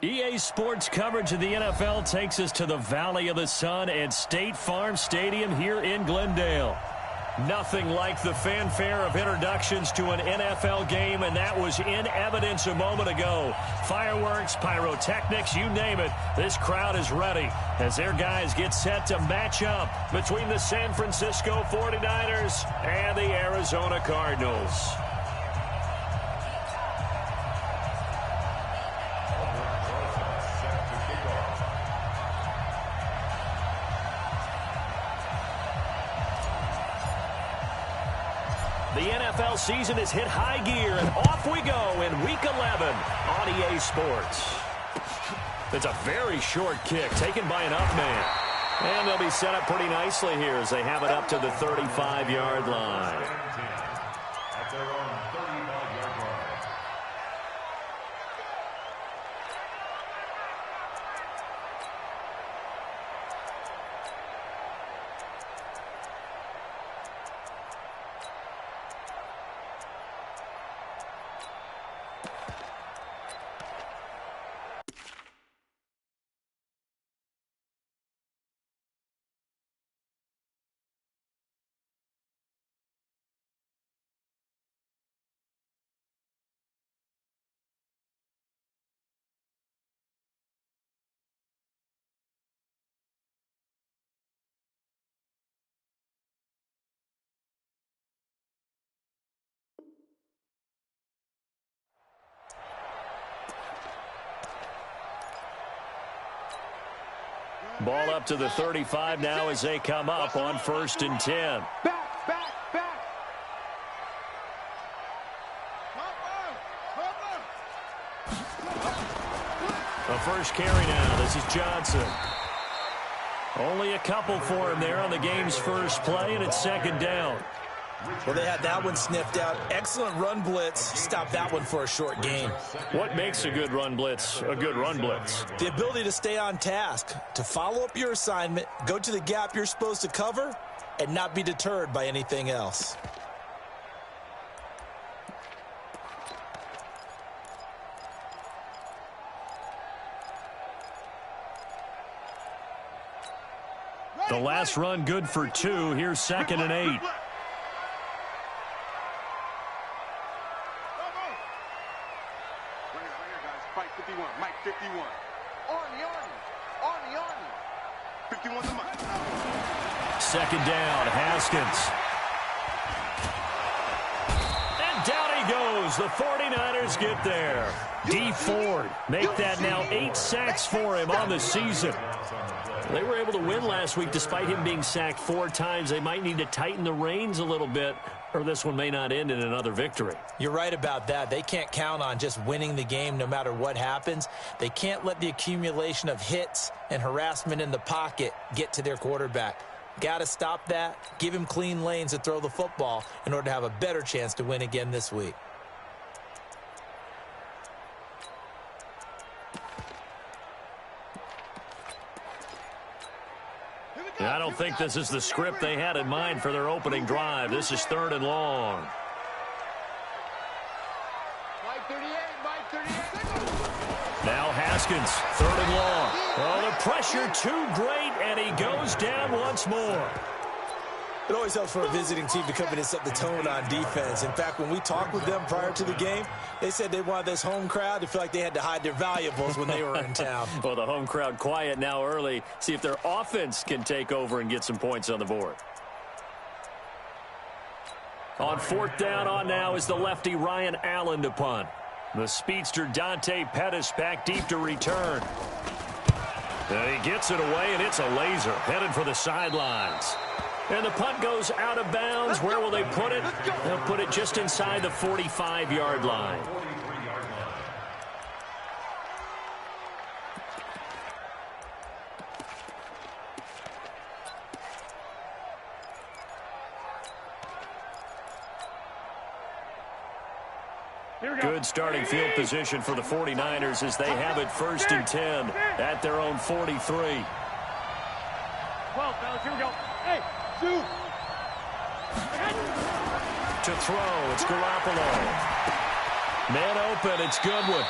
EA Sports coverage of the NFL takes us to the Valley of the Sun at State Farm Stadium here in Glendale. Nothing like the fanfare of introductions to an NFL game, and that was in evidence a moment ago. Fireworks, pyrotechnics, you name it. This crowd is ready as their guys get set to match up between the San Francisco 49ers and the Arizona Cardinals. The NFL season has hit high gear, and off we go in Week 11 on EA Sports. It's a very short kick taken by an up man. And they'll be set up pretty nicely here as they have it up to the 35-yard line. Ball up to the 35 now as they come up on 1st and 10. Back. A first carry now. This is Johnson. Only a couple for him there on the game's first play, and it's 2nd down. Well, they had that one sniffed out. Excellent run blitz. Stopped that one for a short gain. What makes a good run blitz a good run blitz? The ability to stay on task, to follow up your assignment, go to the gap you're supposed to cover, and not be deterred by anything else. The last run good for 2. Here's 2nd and 8. Mike 51. On the 51 to Mike. 2nd down, Haskins. And down he goes. The 49ers get there. D. Ford make that now 8 sacks for him on the season. They were able to win last week despite him being sacked 4 times. They might need to tighten the reins a little bit, or this one may not end in another victory. You're right about that. They can't count on just winning the game no matter what happens. They can't let the accumulation of hits and harassment in the pocket get to their quarterback. Got to stop that, give him clean lanes to throw the football in order to have a better chance to win again this week. I don't think this is the script they had in mind for their opening drive. This is 3rd and long. Now Haskins, 3rd and long. Oh, the pressure too great, and he goes down once more. It always helps for a visiting team to come in and set the tone on defense. In fact, when we talked with them prior to the game, they said they wanted this home crowd to feel like they had to hide their valuables when they were in town. Well, the home crowd quiet now early. See if their offense can take over and get some points on the board. On 4th down on now is the lefty Ryan Allen to punt. The speedster Dante Pettis back deep to return. And he gets it away, and it's a laser headed for the sidelines. And the punt goes out of bounds. Where will they put it? They'll put it just inside the 45-yard line. Good starting field position for the 49ers as they have it 1st and 10 at their own 43. 12, fellas, here we go. Hey, shoot. To throw, it's Garoppolo. Man open, it's Goodwin.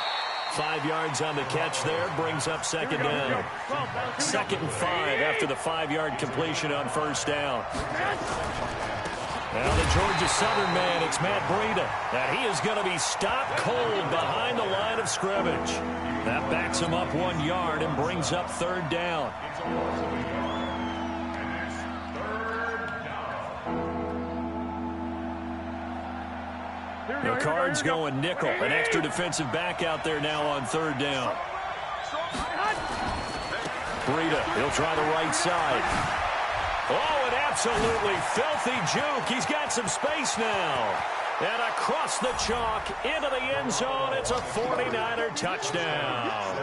5 yards on the catch there, brings up second down. 2nd and 5 after the 5-yard completion on first down. Now the Georgia Southern man, it's Matt Breida, and he is going to be stopped cold behind the line of scrimmage. That backs him up 1 yard and brings up third down. The Cards going nickel, an extra defensive back out there now on third down. Breida, he'll try the right side. Oh, an absolutely filthy juke. He's got some space now. And across the chalk, into the end zone, it's a 49er touchdown.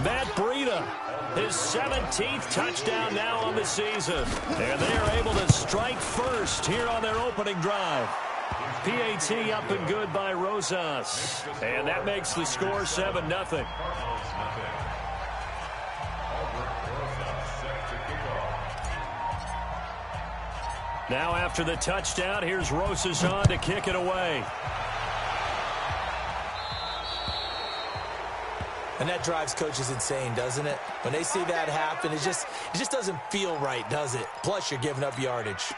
Matt Breida, his 17th touchdown now on the season. And they are able to strike first here on their opening drive. PAT up and good by Rosas. And that makes the score 7-0. Now after the touchdown, here's Rosas on to kick it away. And that drives coaches insane, doesn't it? When they see that happen, it just doesn't feel right, does it? Plus, you're giving up yardage.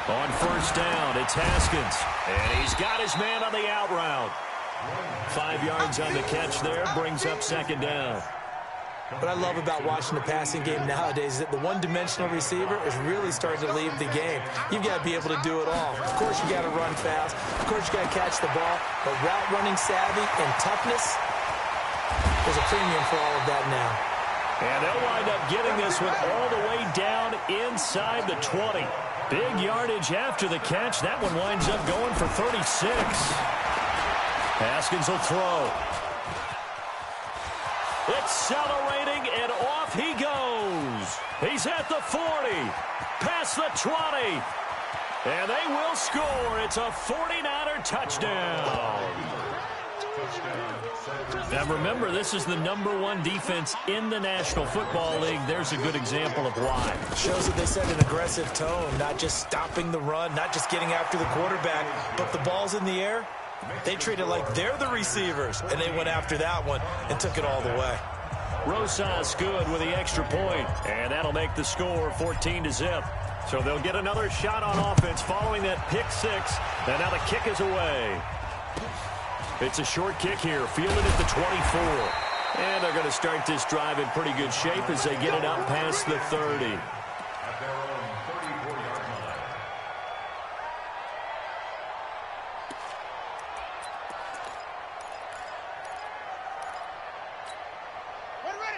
On first down, it's Haskins. And he's got his man on the out route. 5 yards on the catch there, brings up second down. What I love about watching the passing game nowadays is that the one-dimensional receiver is really starting to leave the game. You've got to be able to do it all. Of course, you got to run fast. Of course, you got to catch the ball. But route running savvy and toughness, there's a premium for all of that now. And they'll wind up getting this one all the way down inside the 20. Big yardage after the catch. That one winds up going for 36. Haskins will throw. Accelerating, and off he goes. He's at the 40, past the 20, and they will score. It's a 49er touchdown. Now remember, this is the #1 defense in the National Football League. There's a good example of why. Shows that they set an aggressive tone, not just stopping the run, not just getting after the quarterback, but the ball's in the air. They treat it like they're the receivers, and they went after that one and took it all the way. Rosas good with the extra point, and that'll make the score 14-0. So they'll get another shot on offense following that pick six, and now the kick is away. It's a short kick here, fielded at the 24. And they're going to start this drive in pretty good shape as they get it up past the 30.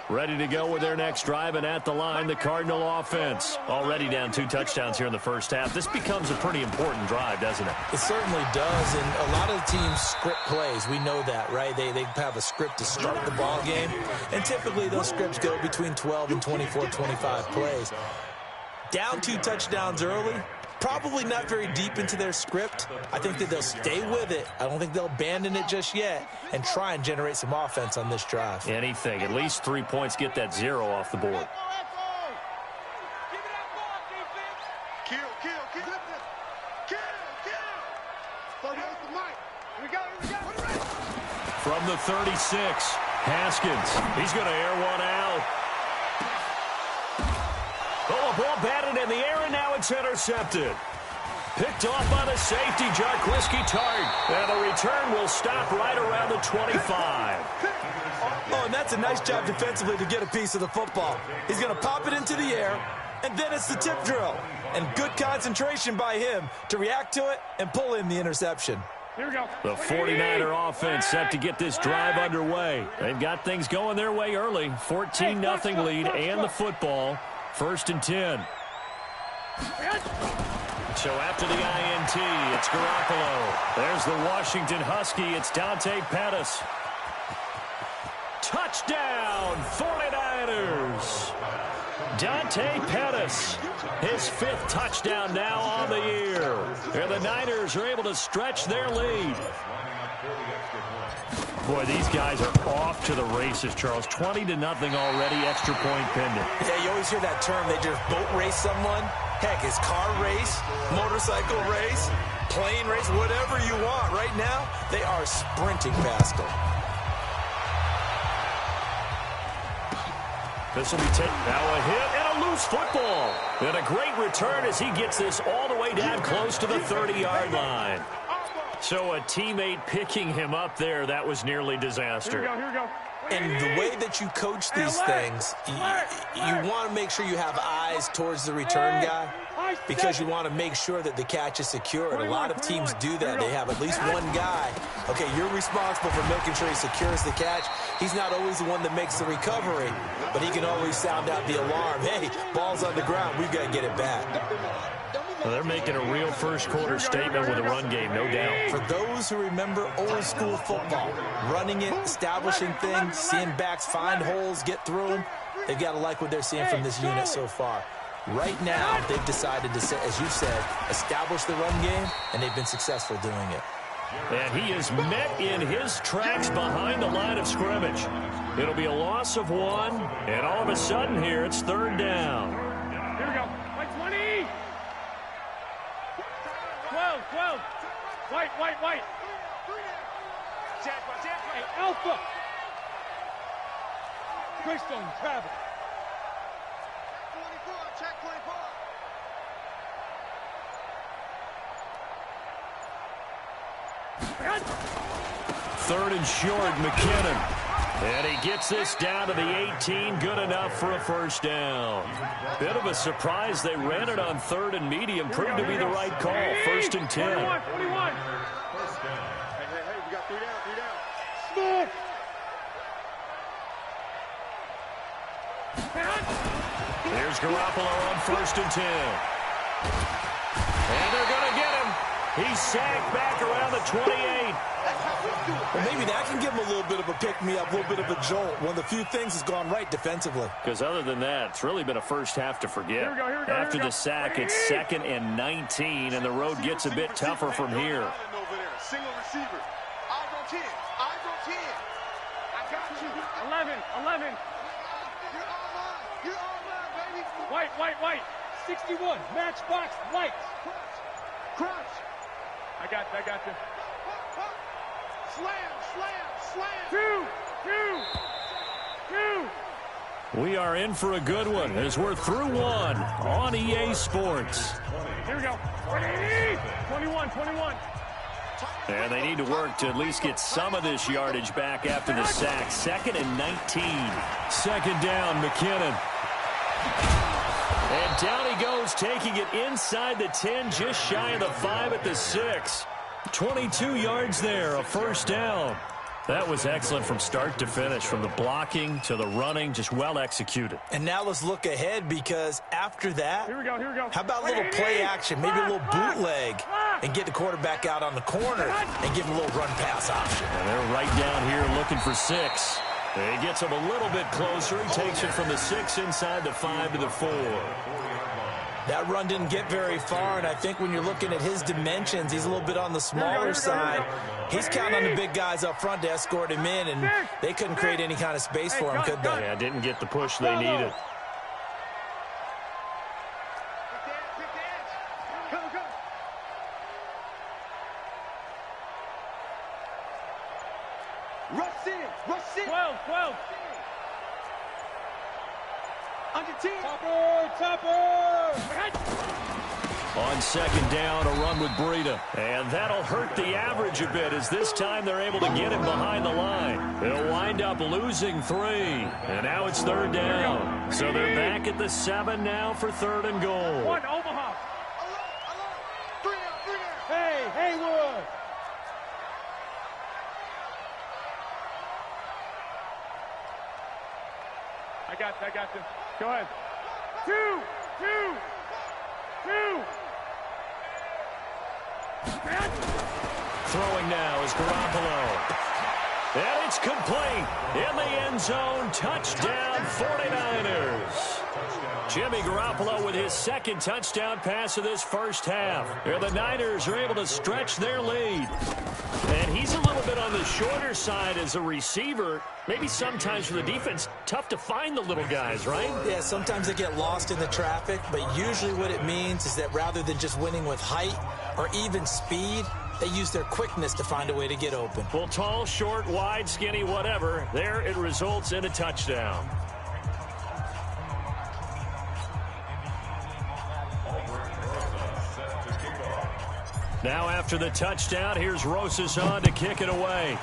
Ready to go with their next drive, and at the line, the Cardinal offense. Already down 2 touchdowns here in the first half. This becomes a pretty important drive, doesn't it? It certainly does, and a lot of teams script plays. We know that, right? They have a script to start the ball game, and typically those scripts go between 12 and 24, 25 plays. Down 2 touchdowns early, probably not very deep into their script. I think that they'll stay with it. I don't think they'll abandon it just yet and try and generate some offense on this drive. Anything. At least 3 points, get that 0 off the board. From the 36, Haskins. He's going to air one out. Oh, a ball batted in the air, and now it's intercepted. Picked off by the safety, Jarquiski Tart. And the return will stop right around the 25. Oh, and that's a nice job defensively to get a piece of the football. He's going to pop it into the air, and then it's the tip drill. And good concentration by him to react to it and pull in the interception. Here we go. The 49er offense set to get this drive underway. They've got things going their way early. 14-0 lead and the football. 1st and 10. So after the INT, it's Garoppolo. There's the Washington Husky. It's Dante Pettis. Touchdown, 49ers. Dante Pettis, his 5th touchdown now on the year. And the Niners are able to stretch their lead. Boy, these guys are off to the races, Charles. 20-0 already, extra point pending. Yeah, you always hear that term. They just boat race someone. Heck, it's car race, motorcycle race, plane race, whatever you want. Right now, they are sprinting past them. This will be taken. Now a hit and a loose football. And a great return as he gets this all the way down close to the 30-yard line. So a teammate picking him up there, that was nearly disaster. Here we go. And the way that you coach these things, you want to make sure you have eyes towards the return guy because you want to make sure that the catch is secured. A lot of teams do that. They have at least one guy. Okay, you're responsible for making sure he secures the catch. He's not always the one that makes the recovery, but he can always sound out the alarm. Hey, ball's on the ground. We've got to get it back. Well, they're making a real first-quarter statement with a run game, no doubt. For those who remember old-school football, running it, establishing things, seeing backs find holes, get through them, they've got to like what they're seeing from this unit so far. Right now, they've decided to, as you said, establish the run game, and they've been successful doing it. And he is met in his tracks behind the line of scrimmage. It'll be a loss of 1, and all of a sudden here, it's 3rd down. Here we go. White 20. 12. White. Hey, Alpha. Greystone, travel. 24, check 24. 3rd and short, McKinnon. And he gets this down to the 18, good enough for a first down. Bit of a surprise. They ran it on 3rd and medium, proved to be the right call. 1st and 10. 21. Hey, we got 3 down. Smith. Here's Garoppolo on 1st and 10. And they're going to get him. He's sacked back around the 28. Well, maybe that can give him a little bit of a pick-me-up, a little bit of a jolt. One of the few things has gone right defensively. Because other than that, it's really been a first half to forget. Here we go. After the sack, it's 2nd and 19, and the road gets a bit tougher from here. Single receiver. Eyes on 10. I got you. 11. You're online, baby. White. 61. Matchbox white. Crunch. I got you. Slam. 2. We are in for a good one as we're through 1 on EA Sports. Here we go. 21. And they need to work to at least get some of this yardage back after the sack. 2nd and 19. 2nd down, McKinnon. And down he goes, taking it inside the 10, just shy of the 5 at the 6. 22 yards there, a first down. That was excellent from start to finish, from the blocking to the running, just well executed. And now let's look ahead, because after that, Here we go. how about a little play action, maybe a little bootleg, and get the quarterback out on the corner and give him a little run pass option. And they're right down here looking for 6. He gets him a little bit closer. He takes it from the 6 inside the 5 to the 4. That run didn't get very far, and I think when you're looking at his dimensions, he's a little bit on the smaller side. He's counting on the big guys up front to escort him in, and they couldn't create any kind of space for him, could they? Yeah, didn't get the push they needed. Go. Rush in. 12. Under 10. Topper. On 2nd down, a run with Breida. And that'll hurt the average a bit, as this time they're able to get him behind the line. They'll wind up losing 3. And now it's 3rd down. So they're back at the 7 now for 3rd and goal. 1, Omaha. 3 down. Hey, Haywood. I got you. Go ahead. 2. Throwing now is Garoppolo. And it's complete. In the end zone, touchdown 49ers. Jimmy Garoppolo with his second touchdown pass of this first half. Here the Niners are able to stretch their lead. And he's a little bit on the shorter side as a receiver. Maybe sometimes for the defense, tough to find the little guys, right? Yeah, sometimes they get lost in the traffic, but usually what it means is that rather than just winning with height or even speed, they use their quickness to find a way to get open. Well, tall, short, wide, skinny, whatever, there it results in a touchdown. Now after the touchdown, here's Rosas on to kick it away.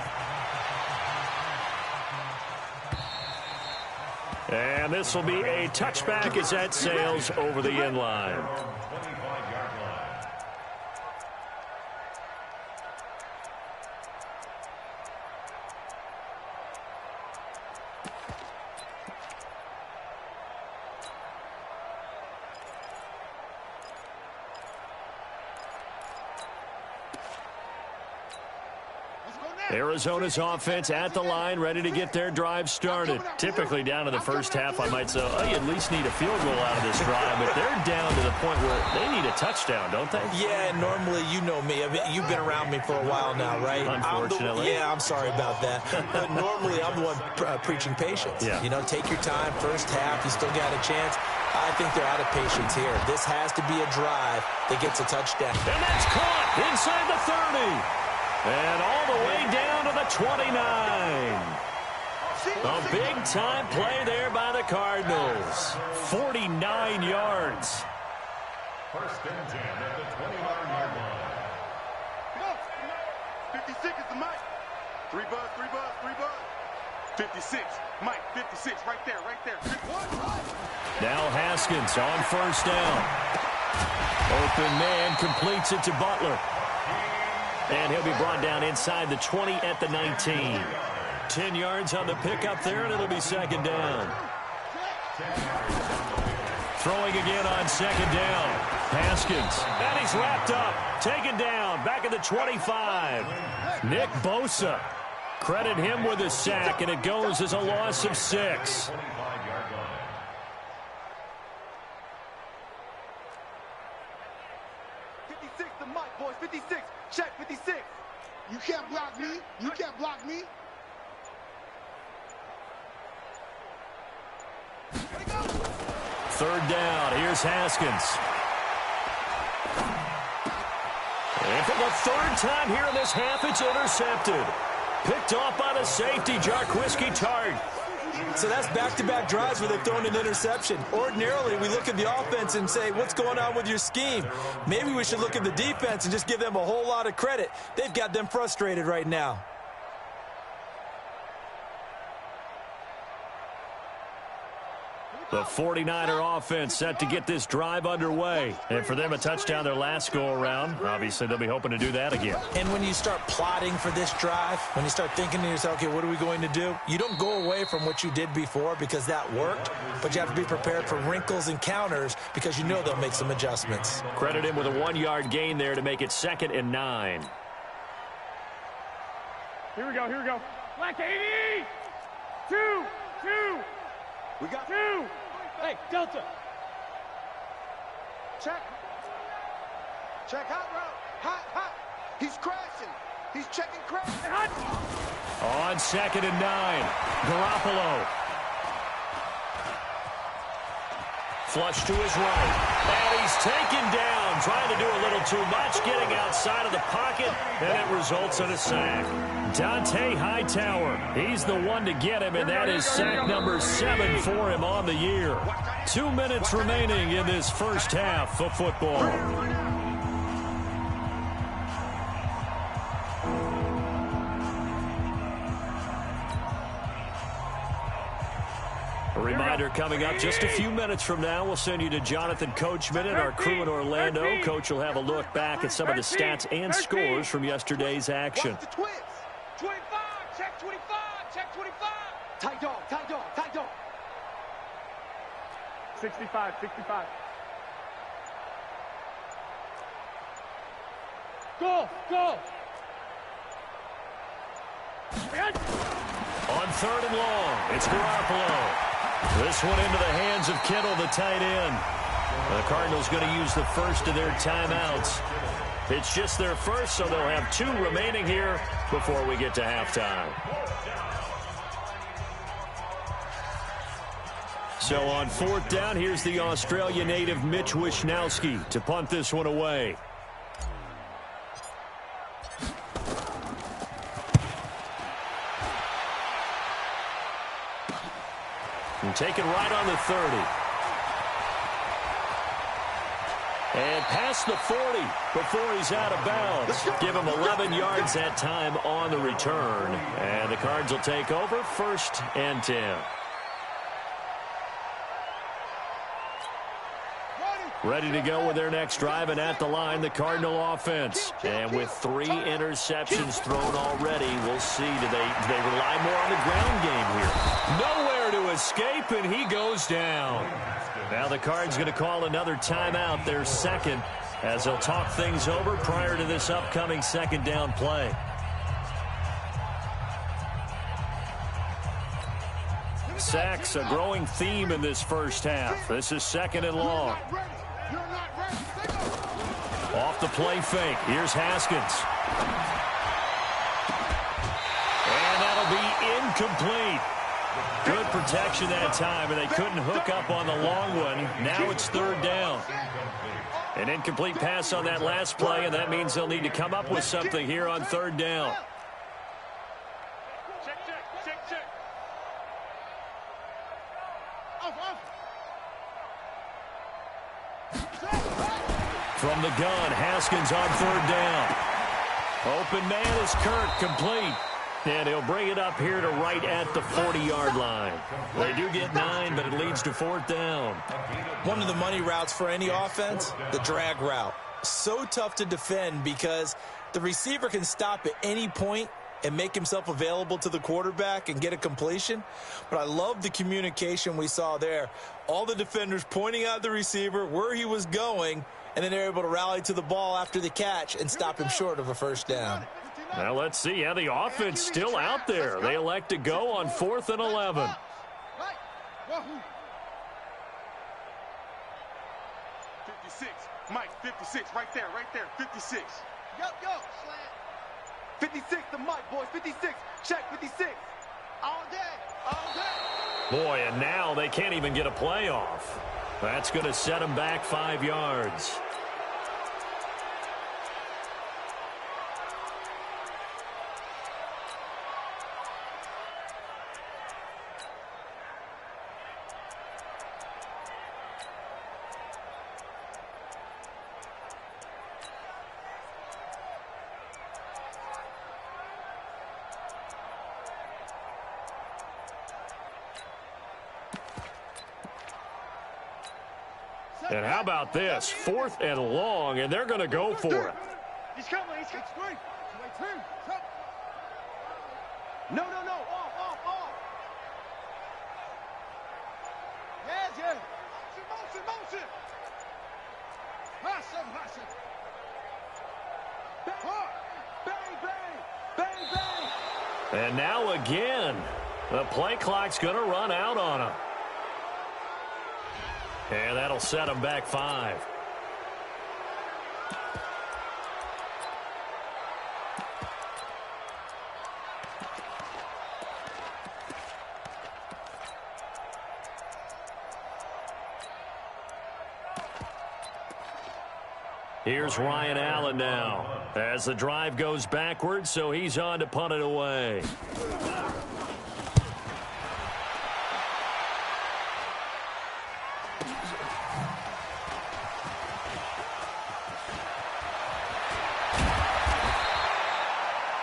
And this will be a touchback as that sails over the end line. Arizona's offense at the line, ready to get their drive started. Typically down to the first half, I might say, oh, you at least need a field goal out of this drive, but they're down to the point where they need a touchdown, don't they? Yeah, normally, you know me. I mean, you've been around me for a while now, right? Unfortunately. I'm sorry about that. But normally, I'm the one preaching patience. Yeah. You know, take your time, first half, you still got a chance. I think they're out of patience here. This has to be a drive that gets a touchdown. And that's caught inside the 30. And all the way down to the 29. A big-time play there by the Cardinals. 49 yards. First and 10 at the 29-yard line. Go. 56 is the mic. 3 buzz, 3 buzz, 3 buzz. 56. Mike, 56. Right there, right there. Now Haskins on first down. Open man completes it to Butler. And he'll be brought down inside the 20 at the 19. 10 yards on the pickup there, and it'll be second down. Throwing again on second down. Haskins. And he's wrapped up. Taken down. Back at the 25. Nick Bosa. Credit him with a sack, and it goes as a loss of 6. The mic, boys. 56. Check 56. You can't block me. You can't block me. Third down. Here's Haskins. And for the third time here in this half, it's intercepted. Picked off by the safety, Jarquiski Tart. So that's back-to-back drives where they've thrown an interception. Ordinarily, we look at the offense and say, what's going on with your scheme? Maybe we should look at the defense and just give them a whole lot of credit. They've got them frustrated right now. The 49er offense set to get this drive underway. And for them, a touchdown their last go-around. Obviously, they'll be hoping to do that again. And when you start plotting for this drive, when you start thinking to yourself, okay, what are we going to do? You don't go away from what you did before because that worked, but you have to be prepared for wrinkles and counters because you know they'll make some adjustments. Credit him with a 1-yard gain there to make it 2nd and 9. Here we go, here we go. Black 80! 2, 2. We got 2. Hey, Delta. Check. Check hot route. Hot, hot. He's crashing. He's checking crash. Hot. On 2nd and 9. Garoppolo. Flush to his right. And he's taken down. Trying to do a little too much. Getting outside of the pocket. And it results in a sack. Dante Hightower. He's the one to get him. And that is sack number 7 for him on the year. 2 minutes remaining in this first half of football. A reminder coming up just a few minutes from now. We'll send you to Jonathan Coachman and our crew in Orlando. Coach will have a look back at some of the stats and scores from yesterday's action. Watch the twins. 25. Check 25. Check 25. Tight dog. Tight dog. Tight dog. 65, 65. Go, go. On 3rd and long, it's Garoppolo. This one into the hands of Kittle, the tight end. The Cardinals going to use the first of their timeouts. It's just their first, so they'll have 2 remaining here before we get to halftime. So on 4th down, here's the Australia native Mitch Wishnowsky to punt this one away. And taken right on the 30. And past the 40 before he's out of bounds. Give him 11 yards that time on the return. And the Cards will take over 1st and 10. Ready to go with their next drive, and at the line, the Cardinal offense. And with 3 interceptions thrown already, we'll see. Do they rely more on the ground game here? Nowhere to escape, and he goes down. Now the Cards going to call another timeout, their second, as they'll talk things over prior to this upcoming 2nd down play. Sacks, a growing theme in this first half. This is 2nd and long. Off the play fake. Here's Haskins. And that'll be incomplete. Good protection that time, and they couldn't hook up on the long one. Now it's 3rd down. An incomplete pass on that last play, and that means they'll need to come up with something here on 3rd down. Check. Off. From the gun, Haskins on 3rd down. Open man is Kirk, complete. And he'll bring it up here to right at the 40-yard line. They do get 9, but it leads to 4th down. One of the money routes for any offense, the drag route. So tough to defend because the receiver can stop at any point and make himself available to the quarterback and get a completion. But I love the communication we saw there. All the defenders pointing out the receiver, where he was going, and then they're able to rally to the ball after the catch and stop him short of a 1st down. Now let's see how the offense still out there. They elect to go on 4th and 11. 56, Mike, 56, right there, 56. Go, slant. 56 to Mike, boys, 56, check, 56. All day. Boy, and now they can't even get a play off. That's going to set them back 5 yards. And how about this? 4th and long, and they're going to go for it. He's coming. No. Off. Yes. Motion. Pass him. Bang. And now again, the play clock's going to run out on them. And that'll set them back 5. Here's Ryan Allen now as the drive goes backwards, so he's on to punt it away.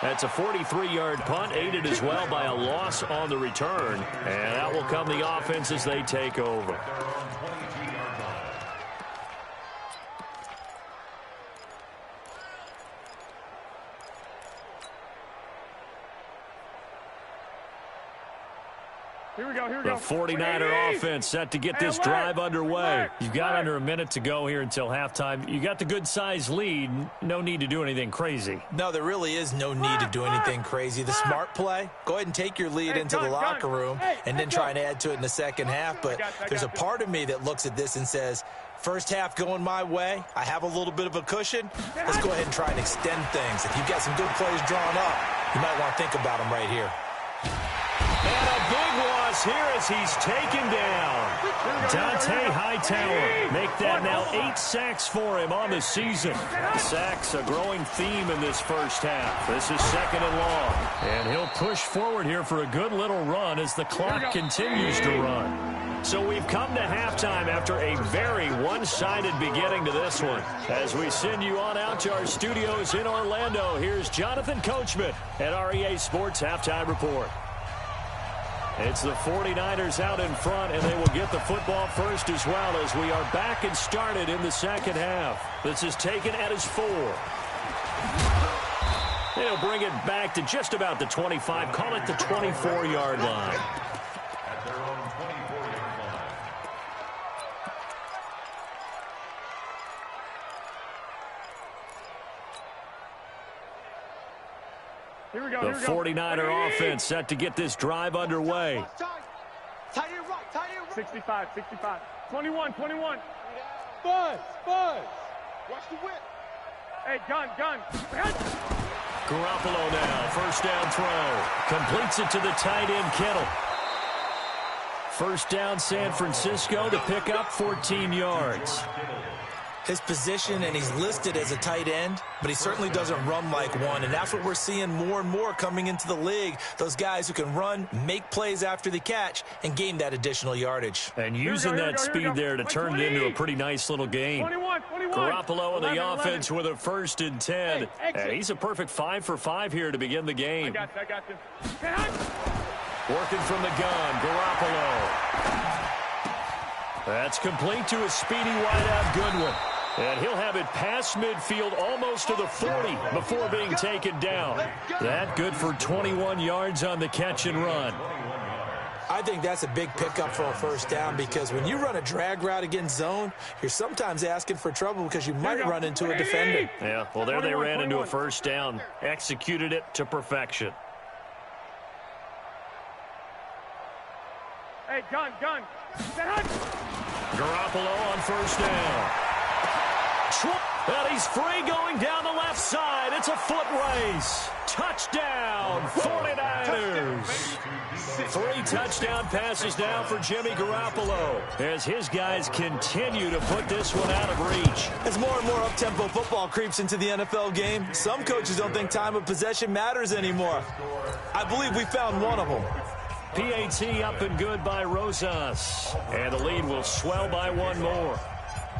That's a 43-yard punt, aided as well by a loss on the return. And out will come the offense as they take over. Here we go. The 49er offense set to get this drive underway. You've got under a minute to go here until halftime. You got the good-sized lead. No need to do anything crazy. No, there really is no need to do anything crazy. The smart play, go ahead and take your lead into the locker room and then try and add to it in the second half. But there's a part of me that looks at this and says, first half going my way, I have a little bit of a cushion. Let's go ahead and try and extend things. If you've got some good plays drawn up, you might want to think about them right here. And a big loss here as he's taken down. Dante Hightower. Make that now 8 sacks for him on the season. Sacks a growing theme in this first half. This is 2nd and long. And he'll push forward here for a good little run as the clock continues to run. So we've come to halftime after a very one-sided beginning to this one. As we send you on out to our studios in Orlando, here's Jonathan Coachman at REA Sports Halftime Report. It's the 49ers out in front, and they will get the football first as well as we are back and started in the second half. This is taken at his 4. They'll bring it back to just about the 25, call it the 24-yard line. At their own 24-yard line. Here we go. The 49er offense set to get this drive underway. 65. 21. Buzz. Watch the whip. Hey, gun. Garoppolo now, first down throw. Completes it to the tight end, Kittle. First down, San Francisco to pick up 14 yards. His position, and he's listed as a tight end, but he certainly doesn't run like one, and that's what we're seeing more and more coming into the league. Those guys who can run, make plays after the catch, and gain that additional yardage. And using that speed there to turn it into a pretty nice little game. 21. Garoppolo in the offense with a 1st and 10. And he's a perfect 5 for 5 here to begin the game. I got you. Working from the gun, Garoppolo. That's complete to a speedy wideout Goodwin. And he'll have it past midfield almost to the 40 before being taken down. That good for 21 yards on the catch and run. I think that's a big pickup for a first down because when you run a drag route against zone, you're sometimes asking for trouble because you might run into a defender. Yeah, well, there they ran into a first down. Executed it to perfection. Hey, gun. Garoppolo on first down. And he's free going down the left side. It's a foot race. Touchdown, 49ers. 3 touchdown passes now for Jimmy Garoppolo as his guys continue to put this one out of reach. As more and more up-tempo football creeps into the NFL game, some coaches don't think time of possession matters anymore. I believe we found one of them. PAT up and good by Rosas. And the lead will swell by 1 more.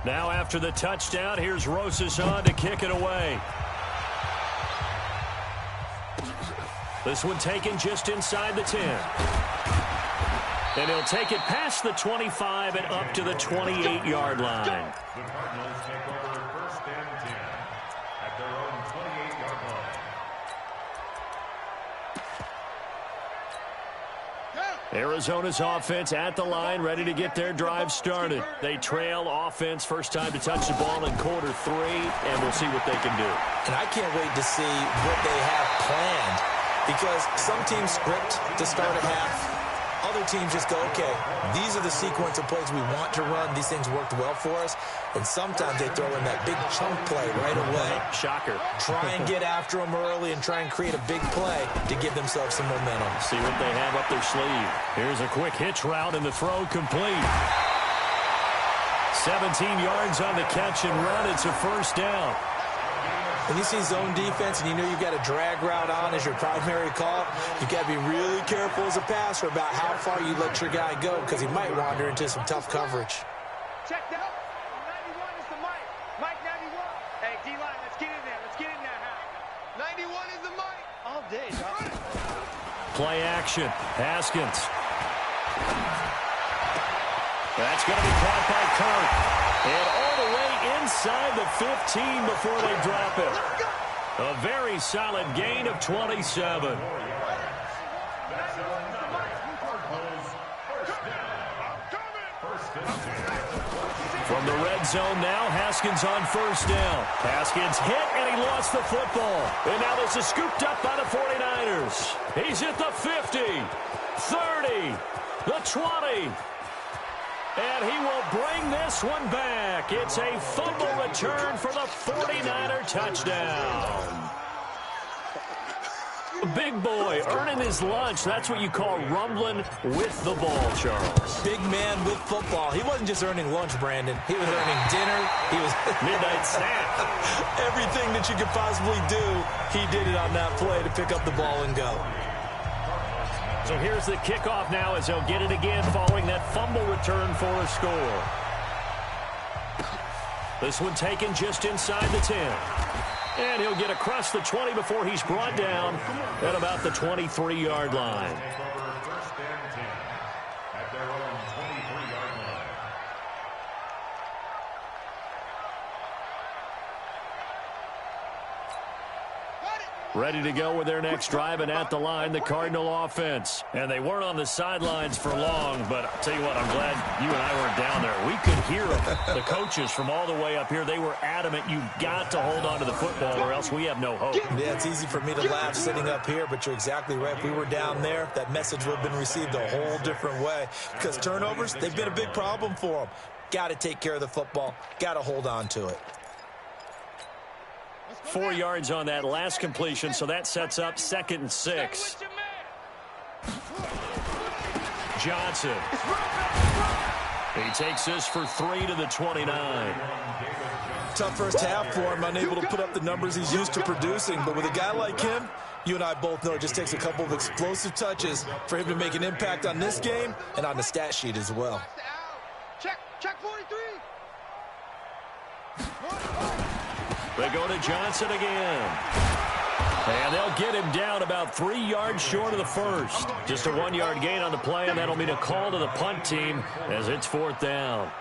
Now after the touchdown, here's Rosas on to kick it away. This one taken just inside the 10. And he'll take it past the 25 and up to the 28-yard line. The Cardinals take over 1st and 10 at their own 28-yard line. Arizona's offense at the line, ready to get their drive started. They trail offense, first time to touch the ball in quarter 3, and we'll see what they can do. And I can't wait to see what they have planned because some teams script to start a half. Other teams just go, okay, these are the sequence of plays we want to run. These things worked well for us. And sometimes they throw in that big chunk play right away. Shocker. Try and get after them early and try and create a big play to give themselves some momentum. See what they have up their sleeve. Here's a quick hitch route and the throw complete. 17 yards on the catch and run. It's a first down. When you see zone defense and you know you've got a drag route on as your primary call, you've got to be really careful as a passer about how far you let your guy go because he might wander into some tough coverage. Check out. 91 is the Mike. Mike 91. Hey, D-line, let's get in there. Let's get in there, Hal. 91 is the Mike. All day, dog. Play action. Haskins. That's going to be caught by Kirk. And all the way inside the 15 before they drop it. A very solid gain of 27. That's First and 10. From the red zone now, Haskins on first down. Haskins hit, and he lost the football. And now this is scooped up by the 49ers. He's at the 50, 30, the 20. And he will bring this one back. It's a fumble return for the 49er touchdown. Big boy earning his lunch. That's what you call rumbling with the ball, Charles. Big man with football. He wasn't just earning lunch, Brandon. He was earning dinner. He was midnight snack. Everything that you could possibly do, he did it on that play to pick up the ball and go. So here's the kickoff now as they'll get it again following that fumble return for a score. This one taken just inside the 10. And he'll get across the 20 before he's brought down at about the 23-yard line. Take over first and 10 at their own 23-yard line. Ready to go with their next drive, and at the line, the Cardinal offense. And they weren't on the sidelines for long, but I'll tell you what, I'm glad you and I weren't down there. We could hear them. The coaches from all the way up here, they were adamant, you've got to hold on to the football or else we have no hope. Yeah, it's easy for me to laugh sitting up here, but you're exactly right. If we were down there, that message would have been received a whole different way. Because turnovers, they've been a big problem for them. Got to take care of the football. Got to hold on to it. 4 yards on that last completion, so that sets up 2nd and 6. Johnson. He takes this for 3 to the 29. Tough first half for him, unable to put up the numbers he's used to producing. But with a guy like him, you and I both know it just takes a couple of explosive touches for him to make an impact on this game and on the stat sheet as well. Check 43. They go to Johnson again. And they'll get him down about 3 yards short of the first. Just a 1-yard gain on the play, and that'll mean a call to the punt team as it's 4th down.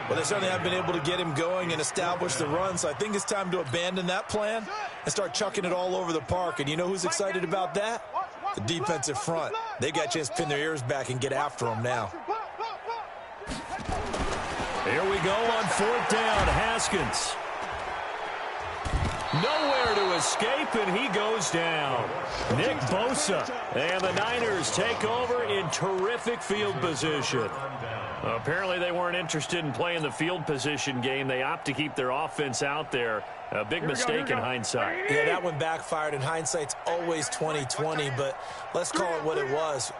Well, they certainly have been able to get him going and establish the run, so I think it's time to abandon that plan and start chucking it all over the park. And you know who's excited about that? The defensive front. They got a chance to pin their ears back and get after him now. Here we go on 4th down. Haskins. Nowhere to escape, and he goes down. Nick Bosa. And the Niners take over in terrific field position. Apparently they weren't interested in playing the field position game. They opt to keep their offense out there. A big mistake in hindsight. Yeah, that one backfired. In hindsight's always 20/20, but let's call it what it was.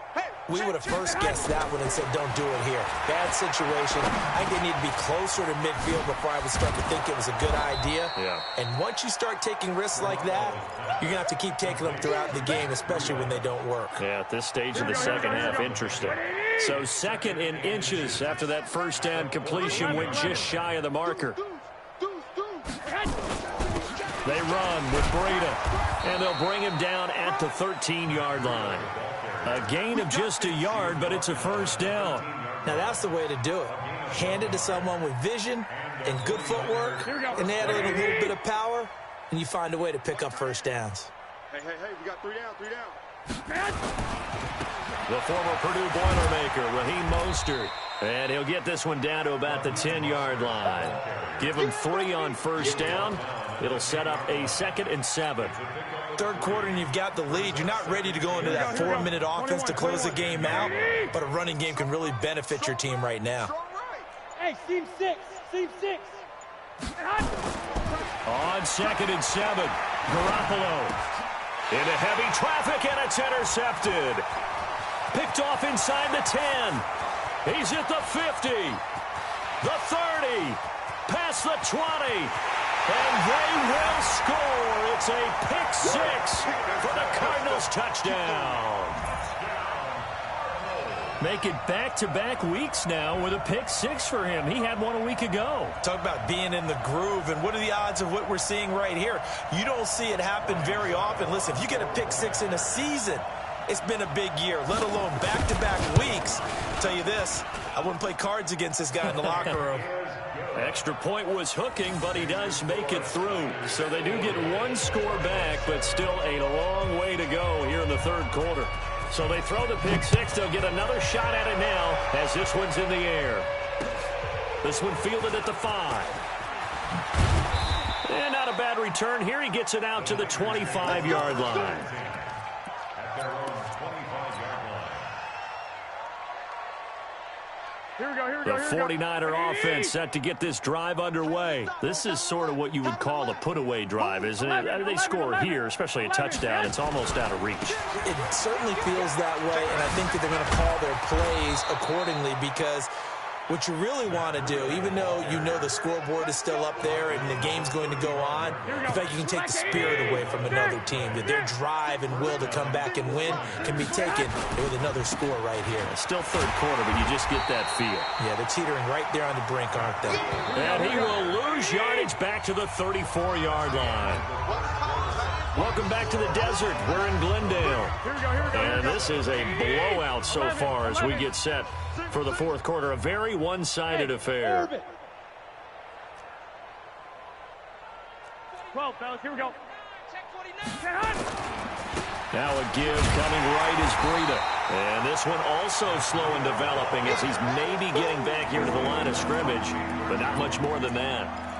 We would have first guessed that one and said, don't do it here. Bad situation. I think they need to be closer to midfield before I would start to think it was a good idea. Yeah. And once you start taking risks like that, you're going to have to keep taking them throughout the game, especially when they don't work. Yeah, at this stage of the second half, interesting. So 2nd in inches after that first down completion went just shy of the marker. They run with Breda, and they'll bring him down at the 13-yard line. A gain of just a yard, but it's a first down. Now, that's the way to do it. Hand it to someone with vision and good footwork, and add a little bit of power, and you find a way to pick up first downs. Hey, we got 3 down, 3 down. The former Purdue Boilermaker, Raheem Mostert. And he'll get this one down to about the 10-yard line. Give him 3 on first down. It'll set up a 2nd and 7. Third quarter and you've got the lead. You're not ready to go into that 4-minute offense to close the game out, but a running game can really benefit your team right now. Hey, seam 6. On 2nd and 7, Garoppolo into heavy traffic, and it's intercepted. Picked off inside the 10. He's at the 50, the 30, past the 20. And they will score. It's a pick 6 for the Cardinals touchdown. Make it back-to-back weeks now with a pick 6 for him. He had one a week ago. Talk about being in the groove, and what are the odds of what we're seeing right here? You don't see it happen very often. Listen, if you get a pick 6 in a season, it's been a big year, let alone back-to-back weeks. I'll tell you this, I wouldn't play cards against this guy in the locker room. Extra point was hooking, but he does make it through. So they do get 1 score back, but still a long way to go here in the 3rd quarter. So they throw the pick 6. They'll get another shot at it now as this one's in the air. This one fielded at the 5. And not a bad return here. He gets it out to the 25-yard line. At their own 25-yard line. Here we go. The 49er offense set to get this drive underway. This is sort of what you would call a put-away drive, isn't it? They score here, especially a touchdown. It's almost out of reach. It certainly feels that way, and I think that they're going to call their plays accordingly because what you really want to do, even though you know the scoreboard is still up there and the game's going to go on, in fact, you can take the spirit away from another team, that their drive and will to come back and win can be taken with another score right here. It's still third quarter, but you just get that feel. Yeah, they're teetering right there on the brink, aren't they? And he will lose yardage back to the 34-yard line. Welcome back to the desert. We're in Glendale. And this is a blowout so far as we get set for the fourth quarter. A very one-sided affair. 12, fellas, here we go. Now a give coming right is Breida. And this one also slow in developing as he's maybe getting back here to the line of scrimmage, but not much more than that.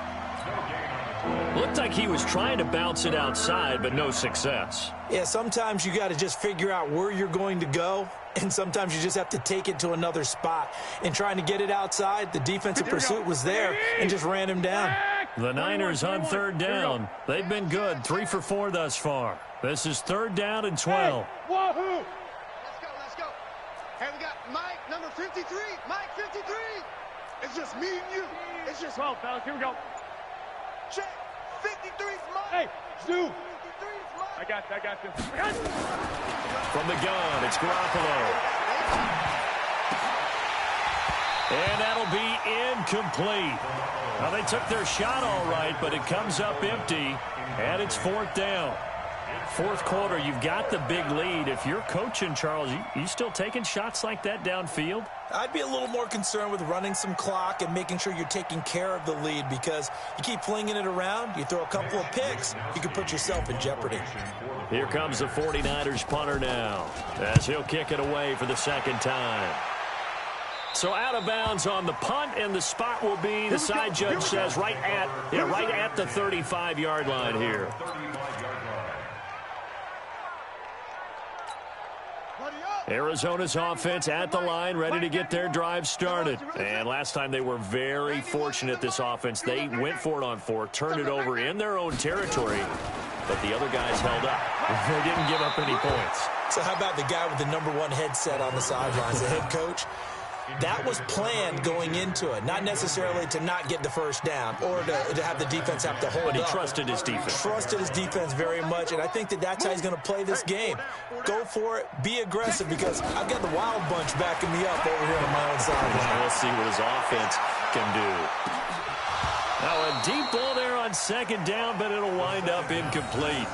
Looked like he was trying to bounce it outside, but no success. Yeah, sometimes you got to just figure out where you're going to go, and sometimes you just have to take it to another spot. In trying to get it outside, the defensive pursuit was there and just ran him down. The Niners on third down. They've been good, 3 for 4 thus far. This is third down and 12. Wahoo! Let's go. Hey, we got Mike, number 53. Mike, 53. It's just me and you. It's just 12, fellas, here we go. check. 53's Mike. Hey, Stu. 53's Mike. I got you. From the gun, it's Garoppolo. And that'll be incomplete. Now, they took their shot all right, but it comes up empty, and it's fourth down. Fourth quarter, you've got the big lead. If you're coaching, Charles, you still taking shots like that downfield? I'd be a little more concerned with running some clock and making sure you're taking care of the lead, because you keep flinging it around, you throw a couple of picks, you can put yourself in jeopardy. Here comes the 49ers punter now, as he'll kick it away for the second time. So out of bounds on the punt, and the spot will be, the side judge says, right at the 35-yard line here. Arizona's offense at the line, ready to get their drive started. And last time they were very fortunate, this offense. They went for it on 4, turned it over in their own territory, but the other guys held up. They didn't give up any points. So how about the guy with the #1 headset on the sidelines, the head coach? That was planned going into it, not necessarily to not get the first down or to have the defense have to hold up. But he trusted his defense. Trusted his defense very much, and I think that's how he's going to play this game. Go for it, be aggressive, because I've got the wild bunch backing me up over here on my own sideline. We'll see what his offense can do. Now a deep ball there on second down, but it'll wind up incomplete.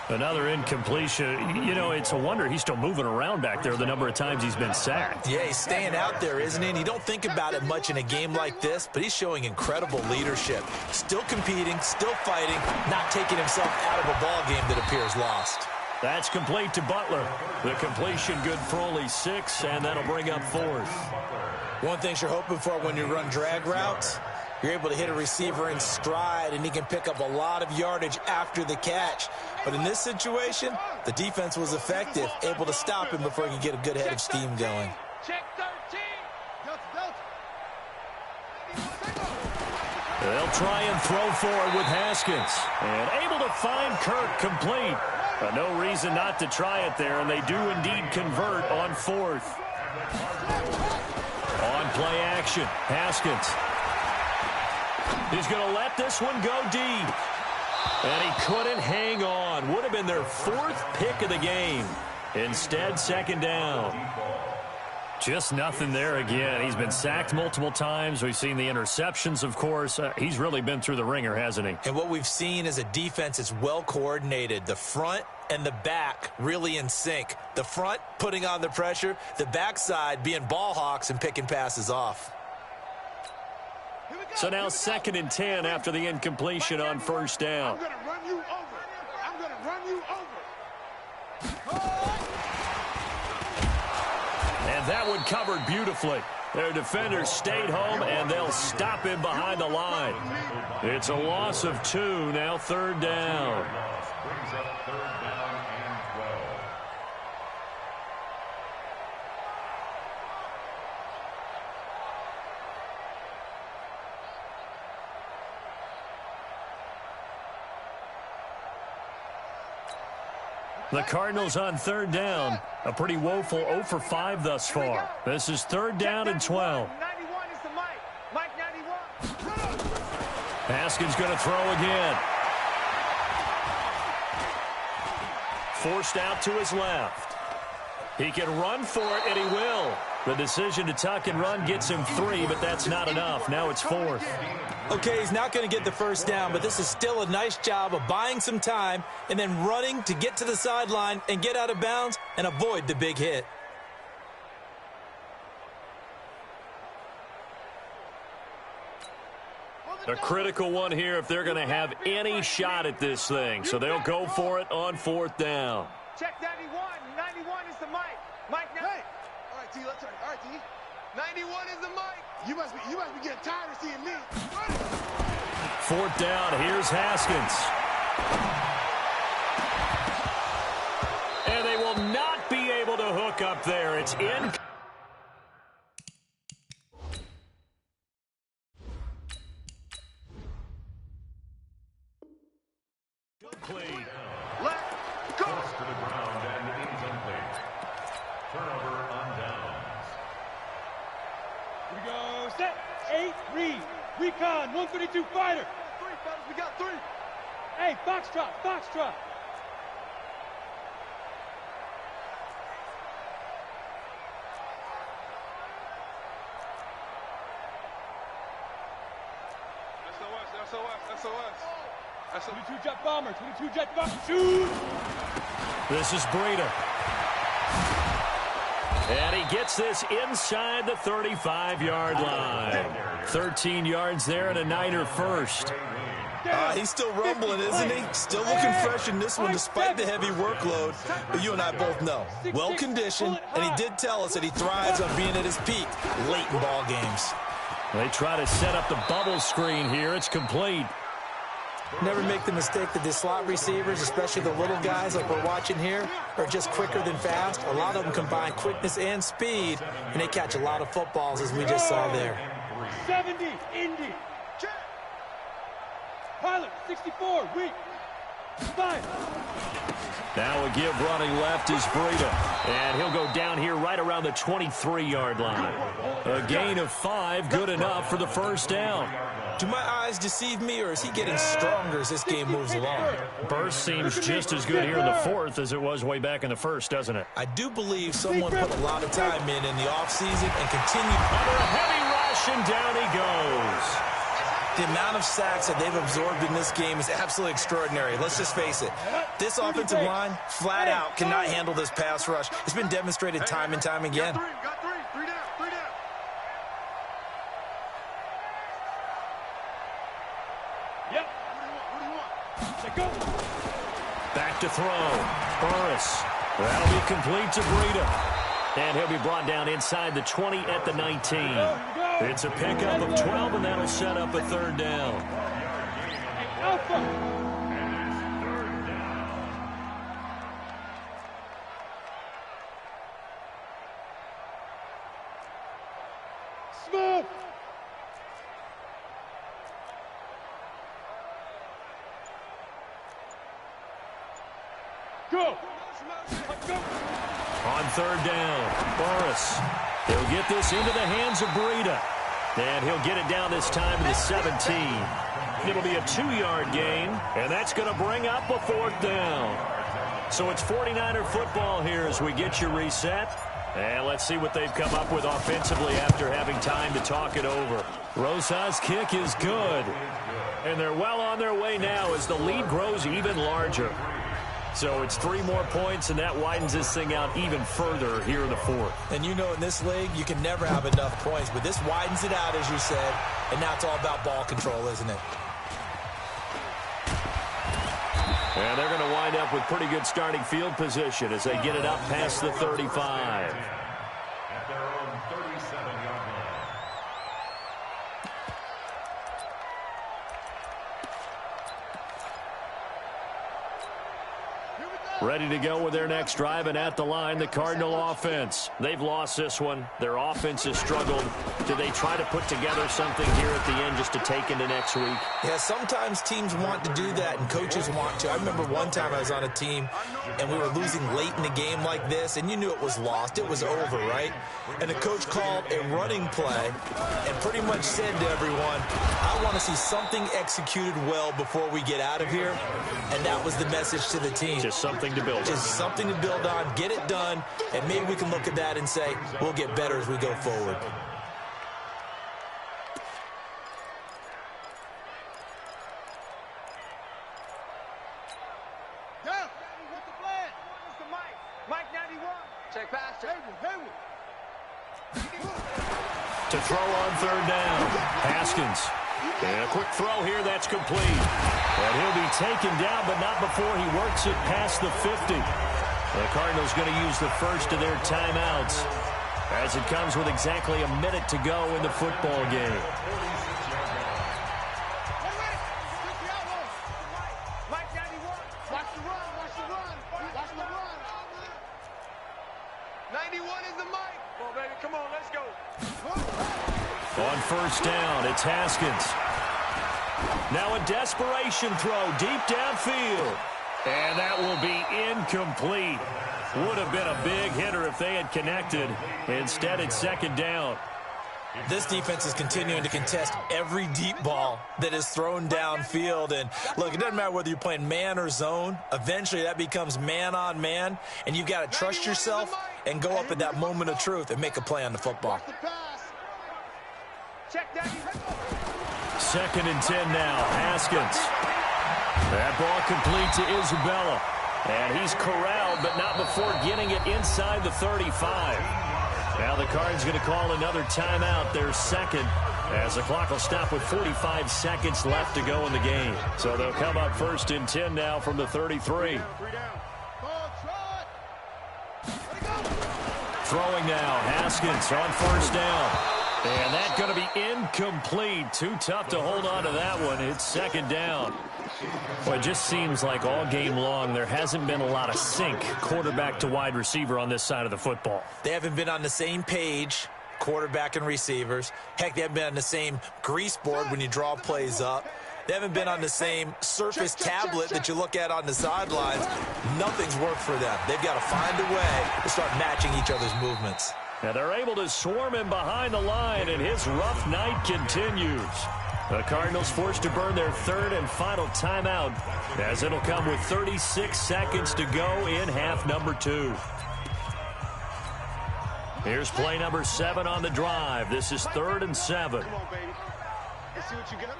Another incompletion. You know, it's a wonder he's still moving around back there the number of times he's been sacked. Yeah, he's staying out there, isn't he? And you don't think about it much in a game like this, but he's showing incredible leadership. Still competing, still fighting, not taking himself out of a ball game that appears lost. That's complete to Butler. The completion good for only 6, and that'll bring up 4th. One thing you're hoping for when you run drag routes, you're able to hit a receiver in stride, and he can pick up a lot of yardage after the catch. But in this situation, the defense was effective, able to stop him before he could get a good head of steam going. Check 13. They'll try and throw forward with Haskins. And able to find Kirk complete. But no reason not to try it there, and they do indeed convert on 4th. On play action, Haskins. He's going to let this one go deep. And he couldn't hang on. Would have been their 4th pick of the game. Instead, second down. Just nothing there again. He's been sacked multiple times. We've seen the interceptions, of course. He's really been through the ringer, hasn't he? And what we've seen is a defense that's well coordinated. The front and the back really in sync. The front putting on the pressure. The backside being ball hawks and picking passes off. So now 2nd and 10 after the incompletion on first down. I'm going to run you over. I'm going to run you over. And that one covered beautifully. Their defenders stayed home, and they'll stop him behind the line. It's a loss of 2, now 3rd down. Brings up 3rd down and 12. The Cardinals on 3rd down. A pretty woeful 0 for 5 thus far. This is 3rd down and 12. 91 is the Mike. Mike 91. Haskins going to throw again. Forced out to his left. He can run for it, and he will. The decision to tuck and run gets him 3, but that's not enough. Now it's 4th. Okay, he's not going to get the first down, but this is still a nice job of buying some time and then running to get to the sideline and get out of bounds and avoid the big hit. A critical one here if they're going to have any shot at this thing. So they'll go for it on 4th down. Check 91. 91 is the Mike. Mike 90. Hey! All right, T, let's turn. All right, T. 91 is the Mike. You must be getting tired of seeing me. 4th down, here's Haskins. And they will not be able to hook up there. It's in. Complete. Let go. Close to the ground and incomplete. Turnover on downs. Here we go. Set. 8. Read. Recon. 132 fighter. 3, fellas, we got 3. Hey, Foxtrot. Foxtrot. SOS. 22 jet bomber. 22 jet bomber. Shoot. This is Breida. And he gets this inside the 35-yard line. 13 yards there and a Niner first. He's still rumbling, isn't he? Still looking fresh in this one despite the heavy workload. But you and I both know, well-conditioned, and he did tell us that he thrives on being at his peak late in ball games. They try to set up the bubble screen here. It's complete. Never make the mistake that the slot receivers, especially the little guys like we're watching here, are just quicker than fast. A lot of them combine quickness and speed, and they catch a lot of footballs, as we just saw there. 70. Indy. Pilot. 64. Weak. 5. Now a give running left is Breida. And he'll go down here right around the 23-yard line. A gain of 5, good enough for the first down. Do my eyes deceive me, or is he getting stronger as this game moves along? Burst seems just as good here in the 4th as it was way back in the 1st, doesn't it? I do believe someone put a lot of time in the offseason and continued. Under a heavy rush, and down he goes. The amount of sacks that they've absorbed in this game is absolutely extraordinary. Let's just face it. This offensive line, flat out, cannot handle this pass rush. It's been demonstrated time and time again. Got 3. 3 down. 3 down. Yep. What do you want? Let go. Back to throw. Burris. That'll be complete to Breida. And he'll be brought down inside the 20 at the 19. It's a pickup of 12, and that'll set up a 3rd down. Alpha. Smoke. Go. Go. On 3rd down, Burris. He'll get this into the hands of Breida. And he'll get it down this time to the 17. It'll be a 2-yard gain, and that's going to bring up a 4th down. So it's 49er football here as we get you reset. And let's see what they've come up with offensively after having time to talk it over. Rosa's kick is good. And they're well on their way now as the lead grows even larger. So it's 3 more points, and that widens this thing out even further here in the 4th. And you know in this league, you can never have enough points, but this widens it out, as you said, and now it's all about ball control, isn't it? And they're going to wind up with pretty good starting field position as they get it up past the 35. At their own 37-yard line. Ready to go with their next drive, and at the line, the Cardinal offense. They've lost this one. Their offense has struggled. Do they try to put together something here at the end just to take into next week? Yeah, sometimes teams want to do that, and coaches want to. I remember one time I was on a team, and we were losing late in the game like this, and you knew it was lost. It was over, right? And the coach called a running play and pretty much said to everyone, I want to see something executed well before we get out of here. And that was the message to the team. Just something to build on. Just something to build on, get it done, and maybe we can look at that and say, we'll get better as we go forward. Mike 91. Check pass. To throw on third down. Haskins. And a quick throw here, that's complete. And he'll be taken down, but not before he works it past the 50. The Cardinals going to use the first of their timeouts as it comes with exactly a minute to go in the football game. Mike 91. Watch the run. 91 is the mic. Come on, baby. Come on, let's go. On first down, it's Haskins. Now a desperation throw deep downfield. And that will be incomplete. Would have been a big hitter if they had connected. Instead, it's second down. This defense is continuing to contest every deep ball that is thrown downfield. And, look, it doesn't matter whether you're playing man or zone. Eventually, that becomes man on man. And you've got to trust yourself and go up at that moment of truth and make a play on the football. Second and 10 now. Haskins. That ball complete to Isabella. And he's corralled, but not before getting it inside the 35. Now the Cards going to call another timeout, their second, as the clock will stop with 45 seconds left to go in the game. So they'll come up first and 10 now from the 33. Throwing now, Haskins on first down. And that's going to be incomplete. Too tough to hold on to that one. It's second down. Well, it just seems like all game long there hasn't been a lot of sync quarterback to wide receiver on this side of the football. They haven't been on the same page, quarterback and receivers. Heck, they haven't been on the same grease board when you draw plays up. They haven't been on the same surface tablet that you look at on the sidelines. Nothing's worked for them. They've got to find a way to start matching each other's movements. Now they're able to swarm him behind the line, and his rough night continues. The Cardinals forced to burn their third and final timeout, as it'll come with 36 seconds to go in half number 2. Here's play number 7 on the drive. This is 3rd and 7. Come on, baby. Let's see what you got.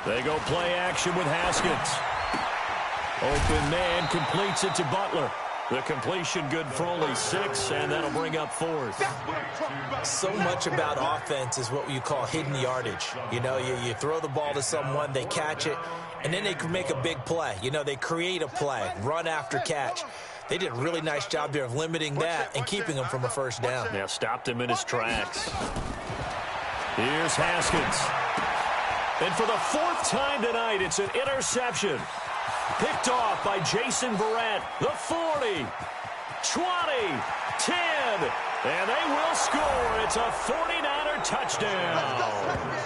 They go play action with Haskins. Open man completes it to Butler. The completion good for only 6, and that'll bring up 4th. So much about offense is what you call hidden yardage. You know, you throw the ball to someone, they catch it, and then they can make a big play. You know, they create a play, run after catch. They did a really nice job there of limiting that and keeping him from a first down. Yeah, stopped him in his tracks. Here's Haskins. And for the 4th time tonight, it's an interception. Picked off by Jason Verrett. The 40, 20, 10, and they will score. It's a 49er touchdown.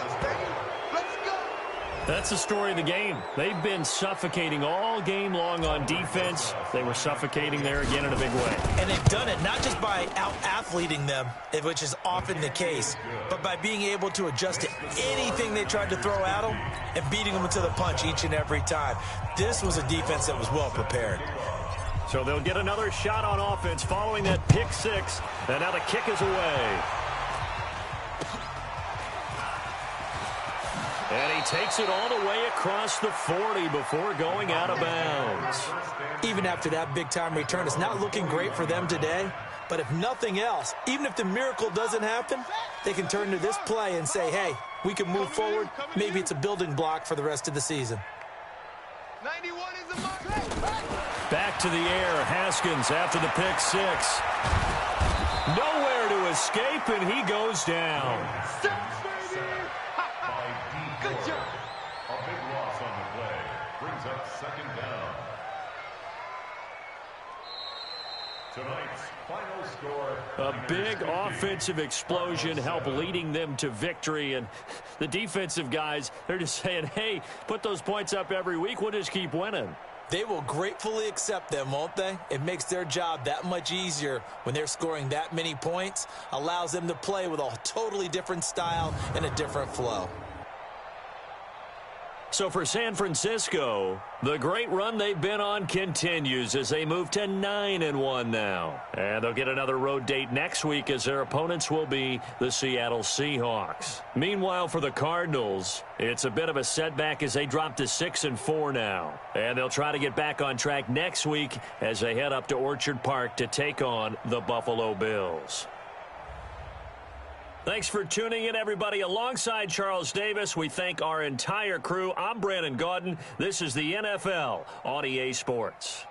That's the story of the game. They've been suffocating all game long on defense. They were suffocating there again in a big way. And they've done it not just by out-athleting them, which is often the case, but by being able to adjust to anything they tried to throw at them and beating them to the punch each and every time. This was a defense that was well prepared. So they'll get another shot on offense following that pick 6. And now the kick is away. And he takes it all the way across the 40 before going out of bounds. Even after that big-time return, it's not looking great for them today. But if nothing else, even if the miracle doesn't happen, they can turn to this play and say, hey, we can move forward. Maybe it's a building block for the rest of the season. 91 is the mark. Back to the air, Haskins after the pick 6. Nowhere to escape, and he goes down. Good job. A big loss on the play brings up second down. Tonight's final score. A big offensive explosion helped leading them to victory. And the defensive guys, they're just saying, hey, put those points up every week. We'll just keep winning. They will gratefully accept them, won't they? It makes their job that much easier when they're scoring that many points. Allows them to play with a totally different style and a different flow. So for San Francisco, the great run they've been on continues as they move to 9-1 now. And they'll get another road date next week as their opponents will be the Seattle Seahawks. Meanwhile, for the Cardinals, it's a bit of a setback as they drop to 6-4 now. And they'll try to get back on track next week as they head up to Orchard Park to take on the Buffalo Bills. Thanks for tuning in, everybody. Alongside Charles Davis, we thank our entire crew. I'm Brandon Gaudin. This is the NFL on EA Sports.